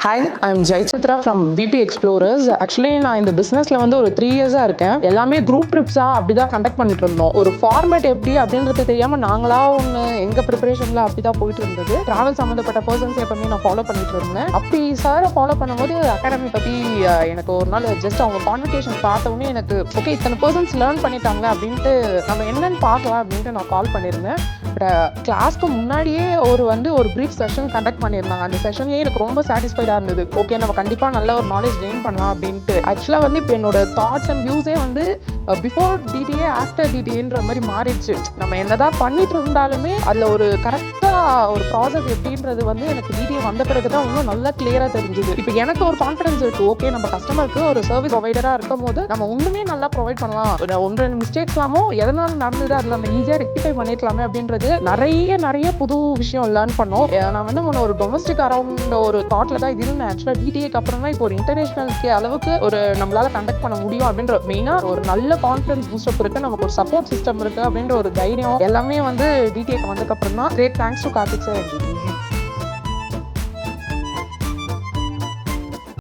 Hi, I'm Jayachitra from VP explorers. Actually நான் இந்த பிஸ்னஸில் வந்து ஒரு 3 இயர்ஸாக இருக்கேன். எல்லாமே குரூப் ட்ரிப்ஸாக அப்படி தான் கண்டக்ட் பண்ணிட்டு இருந்தோம். ஒரு ஃபார்மேட் எப்படி அப்படின்றது தெரியாமல் நாங்களாக ஒன்று எங்கள் ப்ரிப்பரேஷனில் அப்படி தான் போயிட்டு இருந்தது. ட்ராவல் சம்மந்தப்பட்ட பர்சன்ஸ் எப்பவுமே நான் ஃபாலோ பண்ணிட்டு இருந்தேன். அப்படி சாரை ஃபாலோ பண்ணும்போது அகாடமி பற்றி எனக்கு ஒரு நாள் ஜஸ்ட் அவங்க கான்வெர்சேஷன் பார்த்தோன்னே எனக்கு ஓகே இத்தனை பர்சன்ஸ் லேர்ன் பண்ணிட்டாங்க அப்படின்ட்டு நம்ம என்னென்னு பார்க்கலாம் அப்படின்ட்டு நான் கால் பண்ணியிருந்தேன். பட் கிளாஸ்க்கு முன்னாடியே ஒரு ப்ரீஃப் செஷன் கண்டக்ட் பண்ணியிருந்தாங்க. அந்த செஷன்லேயே எனக்கு ரொம்ப சாட்டிஸ்ஃபைடாக இருந்தது. ஓகே நம்ம கண்டிப்பாக நல்ல ஒரு நாலேஜ் கெயின் பண்ணலாம் அப்படின்ட்டு. ஆக்சுவலாக வந்து இப்போ என்னோட தாட்ஸ் அண்ட் வியூஸே வந்து பிஃபோர் டிடிஏ ஆஃப்டர் டிடிஏன்ற மாதிரி மாறிடுச்சு. நம்ம என்னதான் பண்ணிட்டு இருந்தாலுமே அதில் ஒரு கரெக்டாக ஒரு ப்ராசஸ் எப்படின்றது வந்து எனக்கு டிடிஏ வந்த பிறகு தான் இன்னும் நல்லா கிளியராக தெரிஞ்சுது. இப்போ எனக்கு ஒரு கான்ஃபிடன்ஸ் இருக்குது. ஓகே நம்ம கஸ்டமருக்கு ஒரு சர்வீஸ் ப்ரொவைடராக இருக்கும் போது நம்ம ஒன்றுமே நல்லா ப்ரொவைட் பண்ணலாம். ஒன்று மிஸ்டேக்ஸ்லாமோ எதனால நடந்தது அதில் நம்ம ஈஸியாக ரெக்டிஃபை பண்ணிக்கலாமே அப்படின்றது நிறைய புது விஷயம் லேர்ன் பண்ணோம். நான் வந்து ஒரு டொமஸ்டிக் அரௌண்ட் ஒரு தாட்ல தான் இது இருந்தேன். ஆக்சுவலாக டிடிஏக்கு அப்புறம் தான் இப்போ ஒரு இன்டர்நேஷனல் அளவுக்கு ஒரு நம்மளால கண்டக்ட் பண்ண முடியும் அப்படின்ற மெயினாக ஒரு நல்ல கான்ஃபிடன்ஸ் பூஸ்டப் இருக்கு, நமக்கு ஒரு சப்போர்ட் சிஸ்டம் இருக்கு அப்படின்ற ஒரு தைரியம் எல்லாமே வந்து டிடிஏக்கு வந்ததுக்கு அப்புறம் தான். Great thanks to Karthik sir.